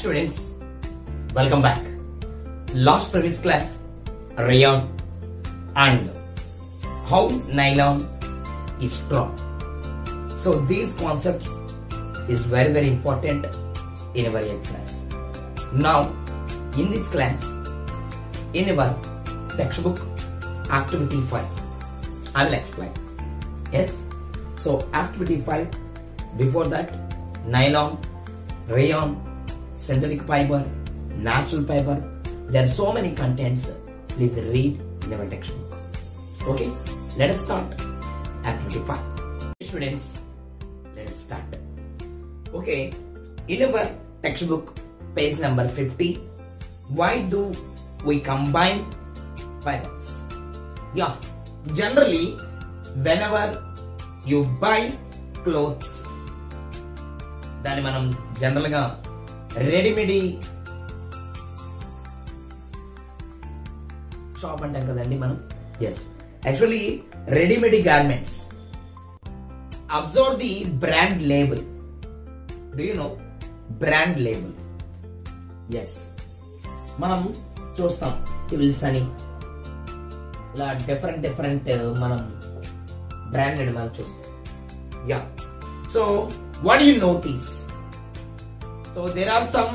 students, welcome back. Last previous class, rayon and how nylon is strong. So these concepts is very important in our class. Now in this class, in our textbook activity 5, I will explain. Yes. So activity 5, before that, nylon, rayon, synthetic fiber, natural fiber. There are so many contents. Please read in our textbook. Okay, let us start activity 5. Students, let us start. Okay, in our textbook, page number 50, why do we combine fibers? Yeah, generally, whenever you buy clothes, దాన్ని మనం general గా readymade shop అంటాం కదండి మనం. Yes, actually readymade garments observe the brand label. Do you know brand label? Yes, మనం చూస్తాం టివిల్స్ అని ఇలా డిఫరెంట్ మనం బ్రాండెడ్ మనం చూస్తాం. Yeah, so what do you notice? So there are some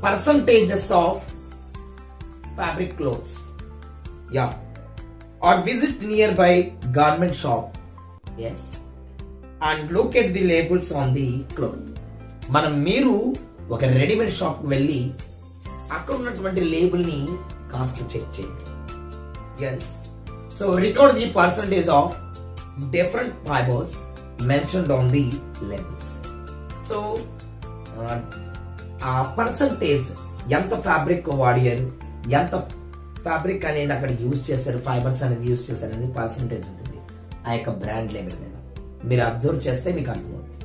percentages of fabric clothes. Yeah, or visit nearby garment shop. Yes, and look at the labels on the cloth. మనం మీరు ఒక readymade shop కి వెళ్ళి అక్కడ ఉన్నటువంటి label ని కాస్త check చేయండి. Yes, so record the percentage of different fibers mentioned on the labels. So percentage ఎంత ఫ్యాబ్రిక్ వాడారు, ఎంత ఫ్యాబ్రిక్ అనేది అక్కడ యూజ్ చేశారు, ఫైబర్స్ అనేది యూజ్ చేశారు అనేది పర్సంటేజ్ ఉంటుంది ఆ యొక్క బ్రాండ్ లేబుల్ మీద. మీరు అబ్జర్వ్ చేస్తే మీకు అర్థమవుతుంది.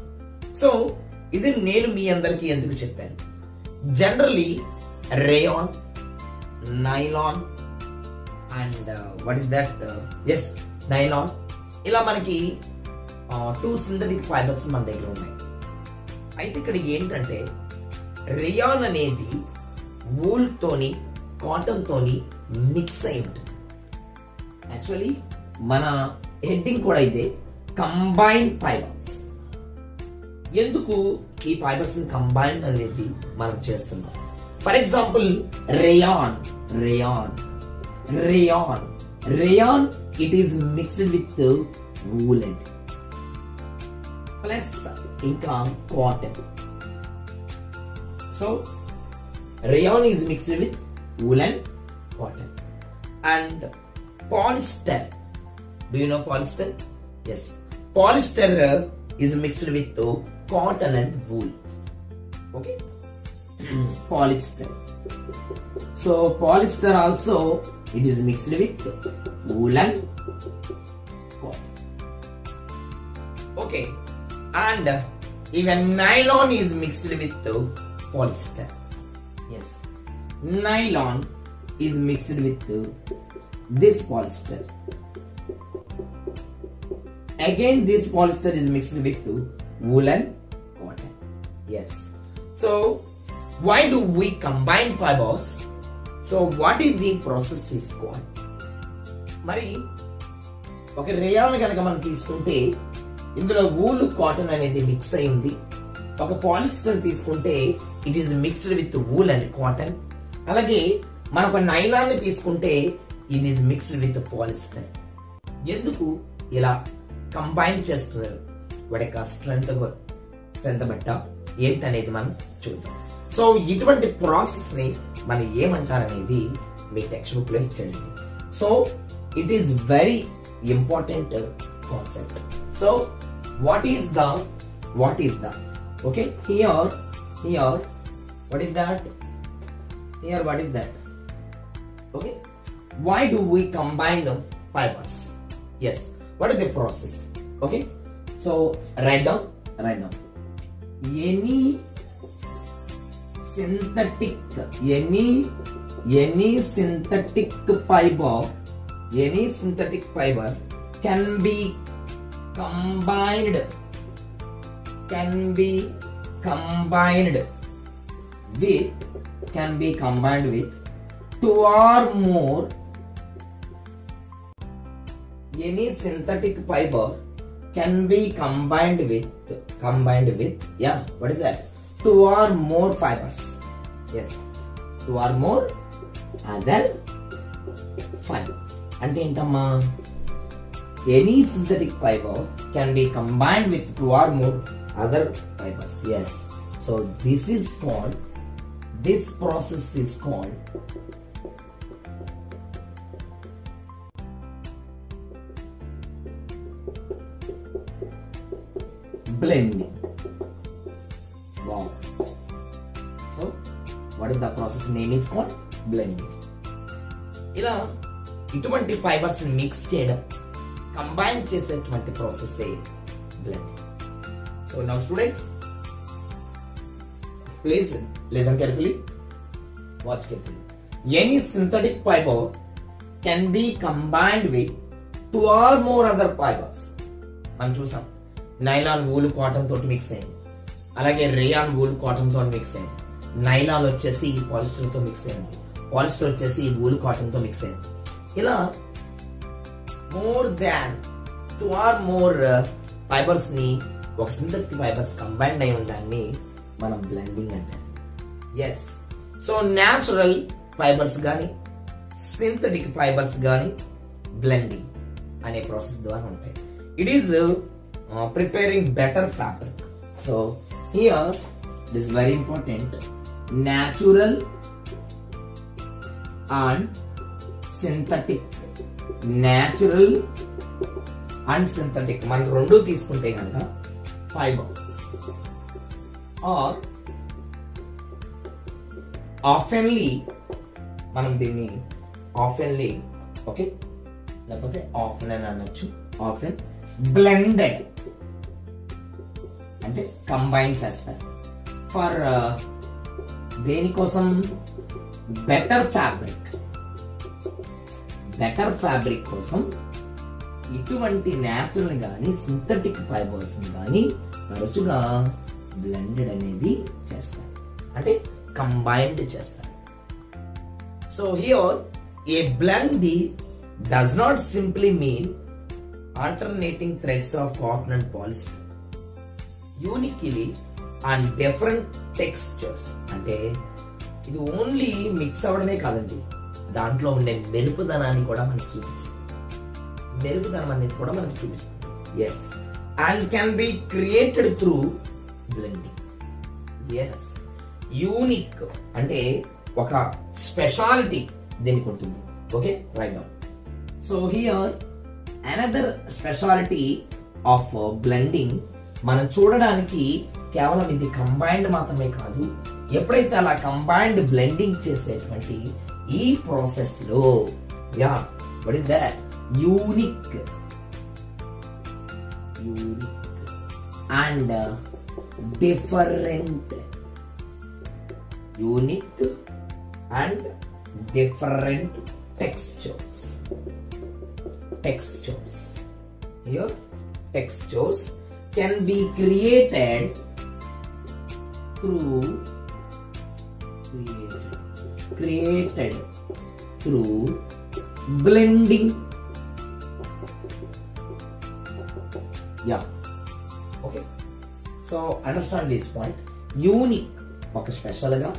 సో ఇది నేను మీ అందరికి ఎందుకు చెప్పాను, generally rayon, nylon and what is that, yes nylon, ఇలా మనకి 2 సింథటిక్ ఫైబర్స్ మన దగ్గర ఉన్నాయి. అయితే ఇక్కడ ఏంటంటే రేయాన్ అనేది వూల్ తోని కాటన్ తోని మిక్స్ అయి ఉంటుంది. యాక్చువల్లీ మన హెడ్డింగ్ కూడా ఇదే, కంబైన్డ్ ఫైబర్స్. ఎందుకు ఈ ఫైబర్స్ కంబైన్ అనేది మనం చేస్తున్నాం? For example rayon, rayon, rayon, rayon it is mixed with woollen plus ఇంకా cotton. So rayon is mixed with woollen, cotton and polyester. Do you know polyester? Yes, polyester is mixed with cotton and wool. Okay, polyester. So polyester also it is mixed with woollen, cotton. Okay, and even nylon is mixed with polyester. Yes, nylon is mixed with this polyester. Again this polyester is mixed with woolen, cotton. Yes, so why do we combine fibers? So what is the process is called? మరి ఒక rayon కనుక మనం తీసుకుంటే ఇందులో wool, cotton అనేది mix అయింది. ఒక polyester తీసుకుంటే it is mixed with wool and cotton. అలాగే మనకు నైలాన్ తీసుకుంటే it is mixed with polyester. ఎందుకు ఇలా కంబైన్ చేస్తున్నారు? వాటి యొక్క స్ట్రెంత్ బట్ట ఏంటనేది మనం చూద్దాం. సో ఇటువంటి ప్రాసెస్ ని మనం ఏమంటారనేది మీ టెక్స్ట్ బుక్ లో ఇచ్చండి. So it is very important concept. So what is the okay, here what is that, here what is that? Okay, why do we combine the fibers? Yes, what is the process? Okay, so write down any synthetic fiber can be combined can be combined with two or more. Any synthetic fiber can be combined with yeah, what is that? Two or more fibers. Yes, two or more other fibers. Ante entama, any synthetic fiber can be combined with two or more other fibers. Yes, so this process is called blending. Wow. So what is the process name is called blending. ఇలా ఇటువంటి fibres mix చేయడం, combine చేసేటువంటి process blending. So now students, please listen carefully, watch carefully. Any synthetic fibre can be combined with two or more other fibres. మనం చూసాం, nylon wool cotton తోటి mix అయింది, అలాగే rayon wool cotton తో mix అయింది, nylon వచ్చేసి polyester తో mix అయింది, పాలిస్టర్ వచ్చేసి వూల్ కాటన్ తో మిక్స్ అయింది. ఇలా more than two or more fibres ని ఒక సింథటిక్ ఫైబర్స్ కంబైన్డ్ అయి ఉండడాన్ని మనం బ్లెండింగ్ అంటాం. ఎస్, సో న్యాచురల్ ఫైబర్స్ గాని సింథటిక్ ఫైబర్స్ గాని బ్లెండింగ్ అనే ప్రాసెస్ ద్వారా ఉంటాయి. It is preparing better fabric. So here this is very important, natural and synthetic. Natural and synthetic మనం రెండు తీసుకుంటే కనుక ఫైబర్స్ or oftenly, మనం దీన్ని oftenly, ఓకే, లేకపోతే often అని అనొచ్చు, often blended అంటే కంబైన్ చేస్తారు. ఫర్ దేనికోసం? బెటర్ ఫ్యాబ్రిక్ కోసం ఇటువంటి న్యాచురల్ గానీ సింథటిక్ ఫైబర్స్ గానీ తరచుగా బ్లెండెడ్ అనేది చేస్తారు, అంటే కంబైన్డ్ చేస్తారు. So here A blend does not simply mean alternating threads of cotton and polyester uniquely and different textures. అంటే ఇది ఓన్లీ మిక్స్ అవ్వడమే కాదండి, దాంట్లో ఉండే మెరుపుదనాన్ని కూడా మనకు చూపిస్తుంది. Yes, and can be created through blending. Yes, unique అంటే ఒక స్పెషాలిటీ దీనికి ఉంటుంది. Okay, right now. So here another speciality of blending మనం చూడడానికి కేవలం ఇది కంబైన్డ్ మాత్రమే కాదు, ఎప్పుడైతే అలా కంబైన్డ్ బ్లెండింగ్ చేసేటువంటి ఈ ప్రాసెస్ లో what is that? Unique and different. Unique and different textures. Here textures can be created through blending. Yeah, okay, so understand this point. Unique ఒక స్పెషల్ గా,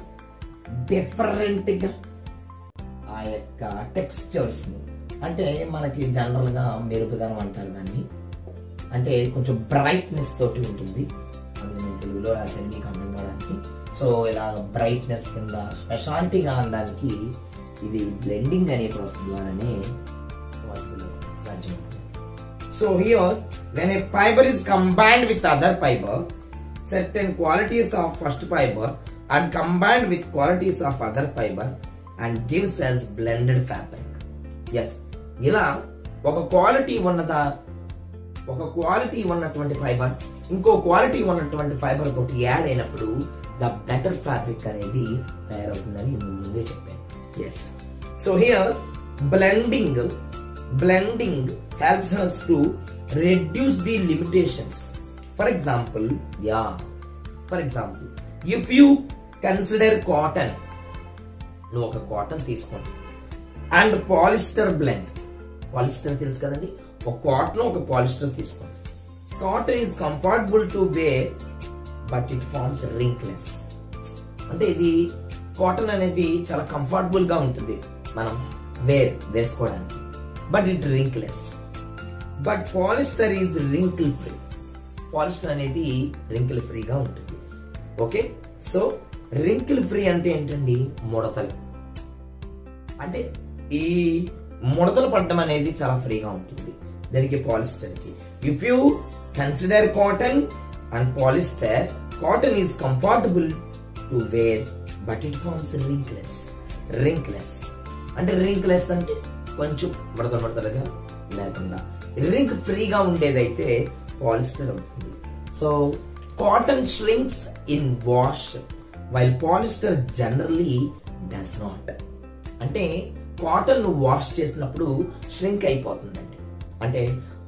డిఫరెంట్ గా ఆ యొక్క టెక్స్చర్స్ ని, అంటే మనకి జనరల్ గా మెరుపుదనం అంటారు దాన్ని, అంటే కొంచెం బ్రైట్నెస్ తోటి ఉంటుంది. నేను తెలుగులో రాశాను మీకు అర్థం కావడానికి. సో ఇలా బ్రైట్నెస్ కింద స్పెషాలిటీగా అనడానికి ఇది బ్లెండింగ్ అనే ప్రాసెస్ ద్వారానే సాధ్యం. So here when a fiber is combined with other fiber, certain qualities of first fiber are combined with qualities of other fiber and gives us blended fabric. Yes, ఇలా ఒక quality ఉన్నటువంటి fibre ఇంకో quality ఉన్నటువంటి fibre తోటి add అయినప్పుడు the better fabric అనేది తయారవుతుందని ముందే చెప్పాను. Yes, so here blending helps us to reduce the limitations. For example, if you consider cotton. నువ్వు ఒక కాటన్ తీసుకోండి అండ్ పాలిస్టర్ బ్లెండ్. పాలిస్టర్ తెలుసు కదండి, ఒక కాటన్ ఒక పాలిస్టర్ తీసుకోండి. Cotton is comfortable to wear but it forms wrinkles. అంటే ఇది కాటన్ అనేది చాలా కంఫర్టబుల్ గా ఉంటుంది మనం వేసుకోవడానికి, but it wrinkles. But polyester is wrinkle free. Polyester అనేది రింకిల్ ఫ్రీగా ఉంటుంది. ఓకే, సో రింకిల్ ఫ్రీ అంటే ఏంటండి? ముడతలు. అంటే ఈ ముడతలు పడడం అనేది చాలా ఫ్రీగా ఉంటుంది దానికి, పాలిస్టర్ కి. If you consider cotton and polyester, cotton is comfortable to wear but it forms wrinkles. అంటే రింక్లెస్ అంటే కొంచెం ముడతలుగా లేకుండా రింక్ ఫ్రీగా ఉండేదైతే పాలిస్టర్ అవుతుంది. So cotton shrinks in wash while polyester generally does not. అంటే కాటన్ వాష్ చేసినప్పుడు shrink అయిపోతుందండి. అంటే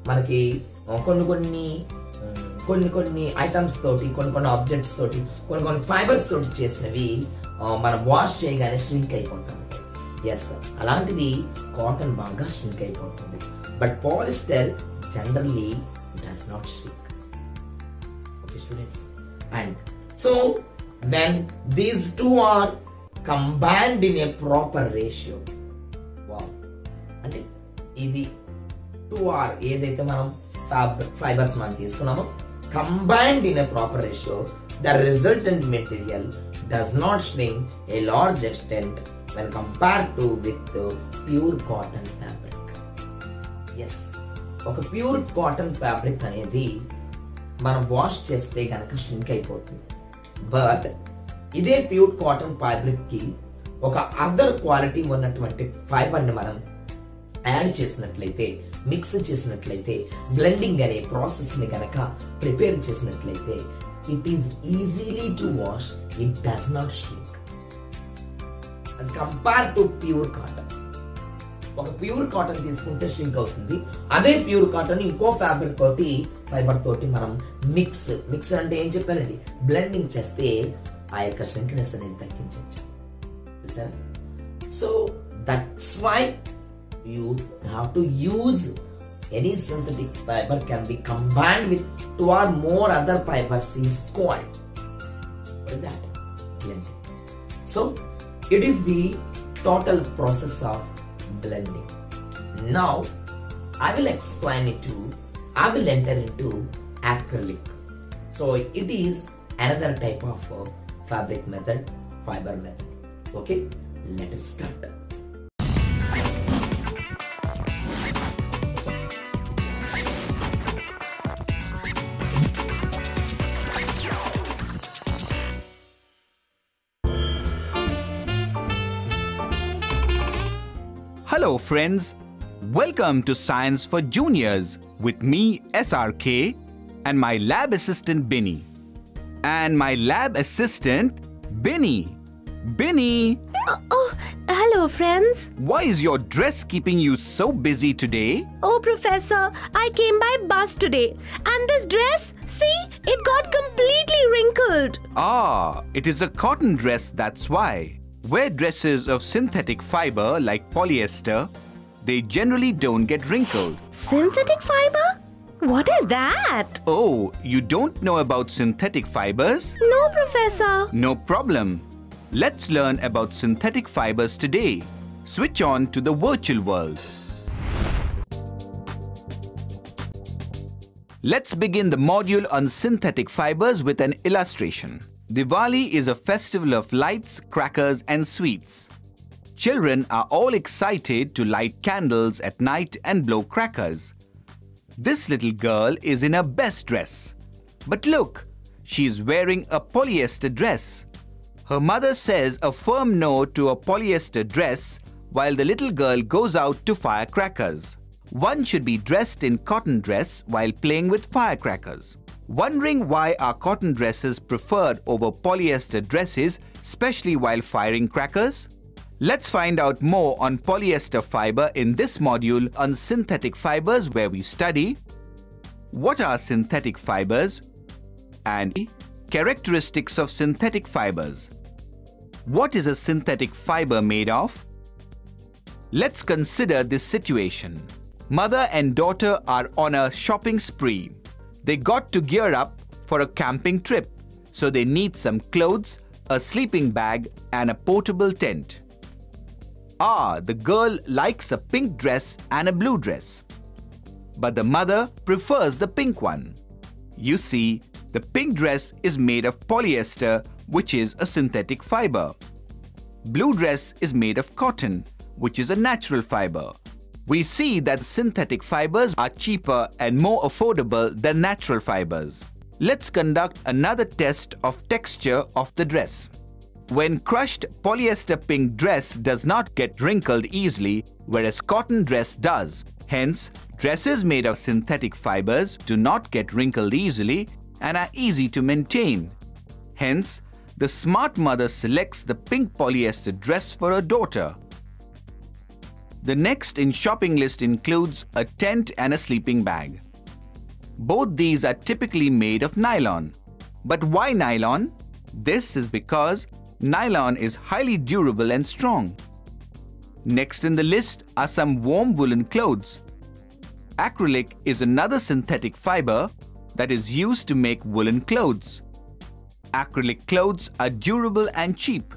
మనకి కొన్ని ఐటమ్స్ తోటి, కొన్ని ఆబ్జెక్ట్స్ తోటి, కొన్ని ఫైబర్స్ తోటి చేసినవి మనం వాష్ చేయగానే shrink అయిపోతాం. ఎస్, అలాంటిది కాటన్ బాగా shrink అయిపోతుంది. But polyester generally does not shrink. Okay students, and so when these two are combined in a proper ratio, wow, అంటే ఇది 2R ఏదైతే మనం ఫైబర్స్ మనం తీసుకున్నామో combined in a proper ratio, the resultant material does not shrink a large extent when compared to with pure cotton fabric. Yes, ఒక pure cotton fabric అనేది మనం wash చేస్తే గనక shrink అయిపోతుంది. బట్ ఇదే ప్యూర్ కాటన్ ఫ్యాబ్రిక్ కి ఒక other quality ఉన్నటువంటి ఫైబర్ ని మనం యాడ్ చేసినట్లయితే, మిక్స్ చేసినట్లయితే, బ్లెండింగ్ అనే ప్రాసెస్ ని గనక ప్రిపేర్ చేసినట్లయితే, it is easily to wash, it does not shrink as compared to pure cotton. ఒక ప్యూర్ కాటన్ తీసుకుంటే shrink అవుతుంది. అదే ప్యూర్ కాటన్ ఇంకో ఫ్యాబ్రిక్ తోటి, ఫైబర్ తోటి మనం మిక్స్ అంటే ఏం చెప్పానండి, బ్లెండింగ్ చేస్తే ఆ యొక్క shrinkness అనేది తగ్గించవచ్చు. చూసారా? So that's why you have to use any synthetic fiber can be combined with two or more other fibers is called, what is that? Blending. So it is the total process of blending. Now I will explain it to, I will enter into acrylic. So it is another type of fabric method, fiber method. Okay, let us start. Hello friends, welcome to Science for Juniors with me SRK and my lab assistant Binny. And my lab assistant Binny. Binny! Hello friends. Why is your dress keeping you so busy today? Oh Professor, I came by bus today and this dress, see, it got completely wrinkled. Ah, it is a cotton dress, that's why. Wear dresses of synthetic fiber like polyester, they generally don't get wrinkled. Synthetic fiber? What is that? Oh, you don't know about synthetic fibers? No, Professor. No problem. Let's learn about synthetic fibers today. Switch on to the virtual world. Let's begin the module on synthetic fibers with an illustration. Diwali is a festival of lights, crackers and sweets. Children are all excited to light candles at night and blow crackers. This little girl is in her best dress. But look, she is wearing a polyester dress. Her mother says a firm no to a polyester dress while the little girl goes out to firecrackers. One should be dressed in cotton dress while playing with firecrackers. Wondering why are cotton dresses preferred over polyester dresses, especially while firing crackers? Let's find out more on polyester fiber in this module on synthetic fibers, where we study what are synthetic fibers and characteristics of synthetic fibers. What is a synthetic fiber made of? Let's consider this situation. Mother and daughter are on a shopping spree. They got to gear up for a camping trip, so they need some clothes, a sleeping bag, and a portable tent. The girl likes a pink dress and a blue dress. But the mother prefers the pink one. You see, the pink dress is made of polyester, which is a synthetic fiber. Blue dress is made of cotton, which is a natural fiber. We see that synthetic fibers are cheaper and more affordable than natural fibers. Let's conduct another test of texture of the dress. When crushed, polyester pink dress does not get wrinkled easily, whereas cotton dress does. Hence, dresses made of synthetic fibers do not get wrinkled easily and are easy to maintain. Hence, the smart mother selects the pink polyester dress for her daughter. The next in shopping list includes a tent and a sleeping bag. Both these are typically made of nylon. But why nylon? This is because nylon is highly durable and strong. Next in the list are some warm woolen clothes. Acrylic is another synthetic fiber that is used to make woolen clothes. Acrylic clothes are durable and cheap.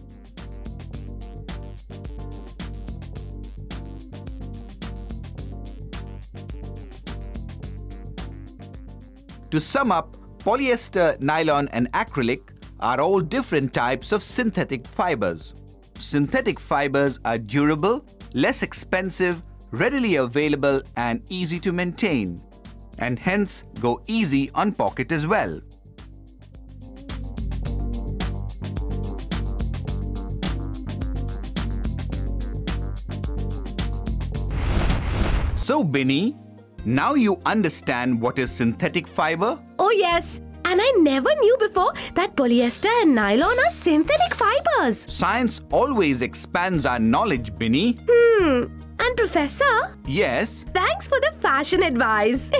To sum up, polyester, nylon, and acrylic are all different types of synthetic fibers. Synthetic fibers are durable, less expensive, readily available, and easy to maintain, and hence go easy on pocket as well. So, Binny, now you understand what is synthetic fiber? Oh yes, and I never knew before that polyester and nylon are synthetic fibers. Science always expands our knowledge, Binny. And Professor? Yes? Thanks for the fashion advice.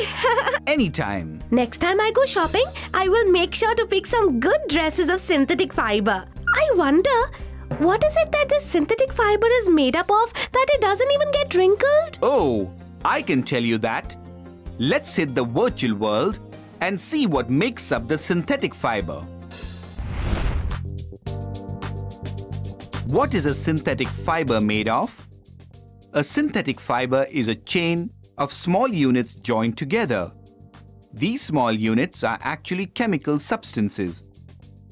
Anytime. Next time I go shopping, I will make sure to pick some good dresses of synthetic fiber. I wonder, what is it that this synthetic fiber is made up of that it doesn't even get wrinkled? Oh, I can tell you that. Let's hit the virtual world and see what makes up the synthetic fiber. What is a synthetic fiber made of? A synthetic fiber is a chain of small units joined together. These small units are actually chemical substances.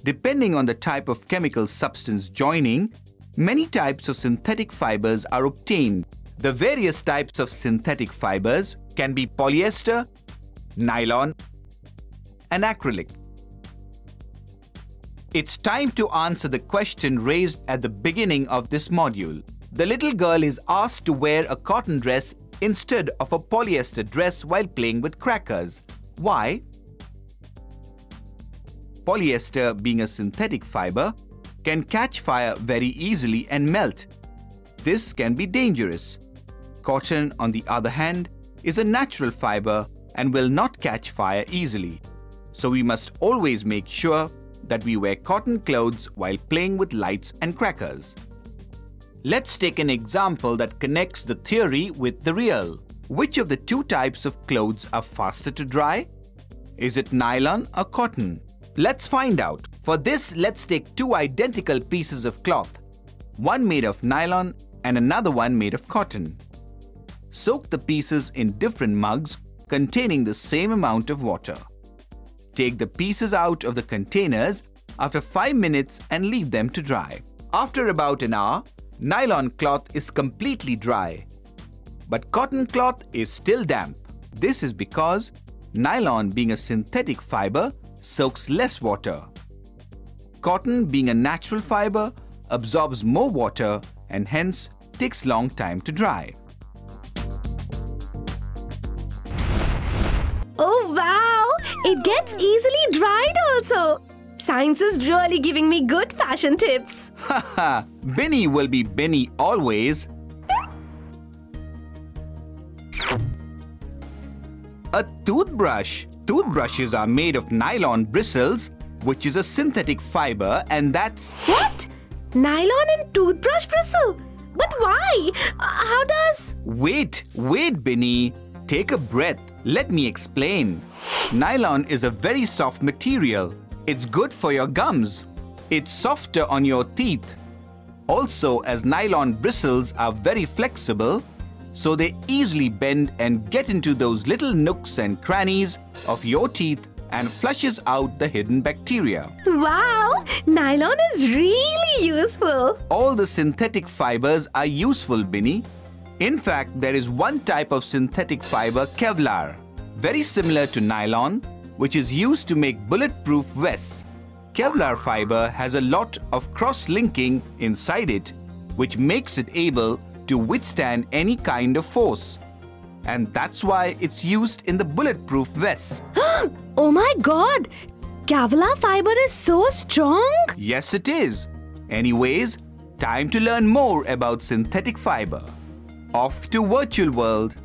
Depending on the type of chemical substance joining, many types of synthetic fibers are obtained. The various types of synthetic fibers can be polyester, nylon, and acrylic. It's time to answer the question raised at the beginning of this module. The little girl is asked to wear a cotton dress instead of a polyester dress while playing with crackers. Why? Polyester, being a synthetic fiber, can catch fire very easily and melt. This can be dangerous. Cotton, on the other hand, is a natural fiber and will not catch fire easily. So we must always make sure that we wear cotton clothes while playing with lights and crackers. Let's take an example that connects the theory with the real. Which of the two types of clothes are faster to dry? Is it nylon or cotton? Let's find out. For this, let's take two identical pieces of cloth, one made of nylon and another one made of cotton. Soak the pieces in different mugs containing the same amount of water. Take the pieces out of the containers after 5 minutes and leave them to dry. After about an hour, nylon cloth is completely dry, but cotton cloth is still damp. This is because nylon, being a synthetic fiber, soaks less water. Cotton, being a natural fiber, absorbs more water and hence takes long time to dry. Oh wow! It gets easily dried also. Science is really giving me good fashion tips. Haha, Binny will be Binny always. A toothbrush. Toothbrushes are made of nylon bristles, which is a synthetic fiber, and that's... What? Nylon in toothbrush bristle. But why? How does... Wait, Binny. Take a breath. Let me explain. Nylon is a very soft material. It's good for your gums. It's softer on your teeth. Also, as nylon bristles are very flexible, so they easily bend and get into those little nooks and crannies of your teeth and flushes out the hidden bacteria. Wow! Nylon is really useful. All the synthetic fibers are useful, Binny. In fact, there is one type of synthetic fiber, Kevlar, very similar to nylon, which is used to make bulletproof vests. Kevlar fiber has a lot of cross-linking inside it, which makes it able to withstand any kind of force. And that's why it's used in the bulletproof vests. Oh my God! Kevlar fiber is so strong! Yes, it is. Anyways, time to learn more about synthetic fiber. Off to virtual world.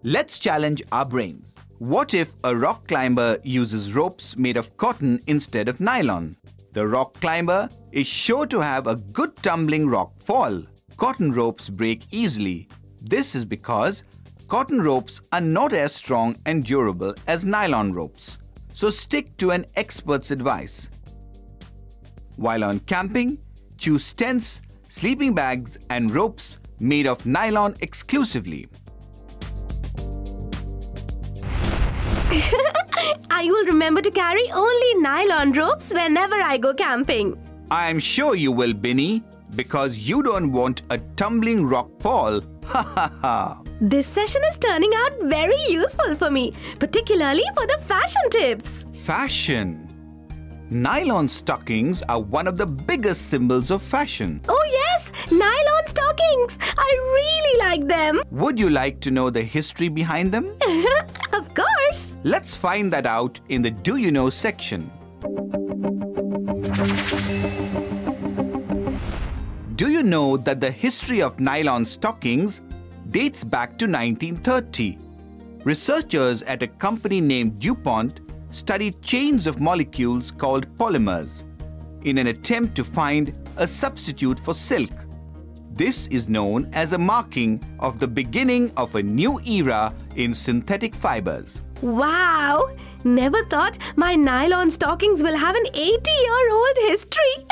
Let's challenge our brains. What if a rock climber uses ropes made of cotton instead of nylon? The rock climber is sure to have a good tumbling rock fall. Cotton ropes break easily. This is because cotton ropes are not as strong and durable as nylon ropes. So stick to an expert's advice. While on camping, choose tents, sleeping bags and ropes made of nylon exclusively. I will remember to carry only nylon ropes whenever I go camping. I am sure you will, Binny, because you don't want a tumbling rock fall. Ha ha ha! This session is turning out very useful for me, particularly for the fashion tips. Fashion. Nylon stockings are one of the biggest symbols of fashion. Oh yes, nylon stockings. I really like them. Would you like to know the history behind them? Of course. Let's find that out in the Do You Know section. Do you know that the history of nylon stockings dates back to 1930? Researchers at a company named DuPont studied chains of molecules called polymers in an attempt to find a substitute for silk. This is known as a marking of the beginning of a new era in synthetic fibers. Wow! Never thought my nylon stockings will have an 80-year-old history.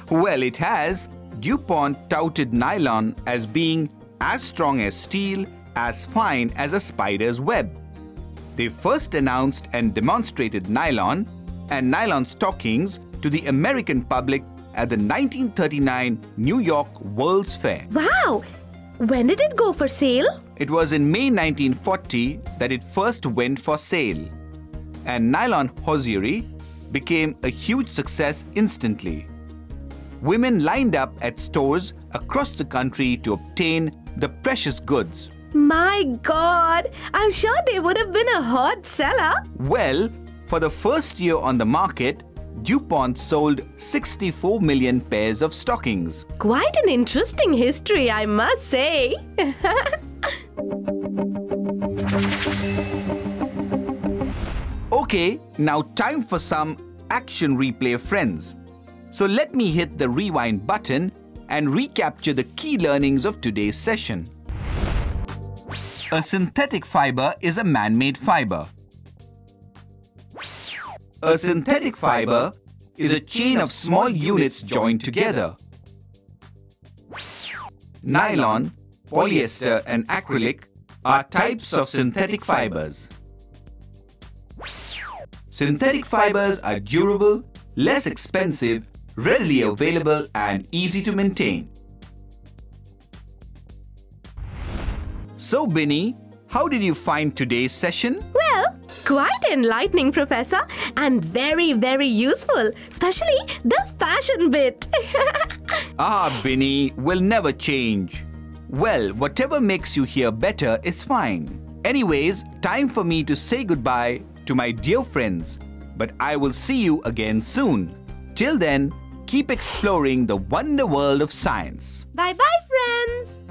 Well, it has. DuPont touted nylon as being as strong as steel, as fine as a spider's web. They first announced and demonstrated nylon and nylon stockings to the American public at the 1939 New York World's Fair. Wow! When did it go for sale? It was in May 1940 that it first went for sale. And nylon hosiery became a huge success instantly. Women lined up at stores across the country to obtain the precious goods. My God! I'm sure they would have been a hot seller. Well, for the first year on the market, DuPont sold 64 million pairs of stockings. Quite an interesting history, I must say. Okay, now time for some action replay, friends. So let me hit the rewind button and recapture the key learnings of today's session. A synthetic fiber is a man-made fiber. A synthetic fiber is a chain of small units joined together. Nylon, polyester and acrylic are types of synthetic fibers. Synthetic fibers are durable, less expensive, readily available and easy to maintain. So, Binny, how did you find today's session? Well, quite enlightening, Professor, and very, very useful, especially the fashion bit. Binny, will never change. Well, whatever makes you hear better is fine. Anyways, time for me to say goodbye to my dear friends, but I will see you again soon. Till then, keep exploring the wonder world of science. Bye-bye, friends.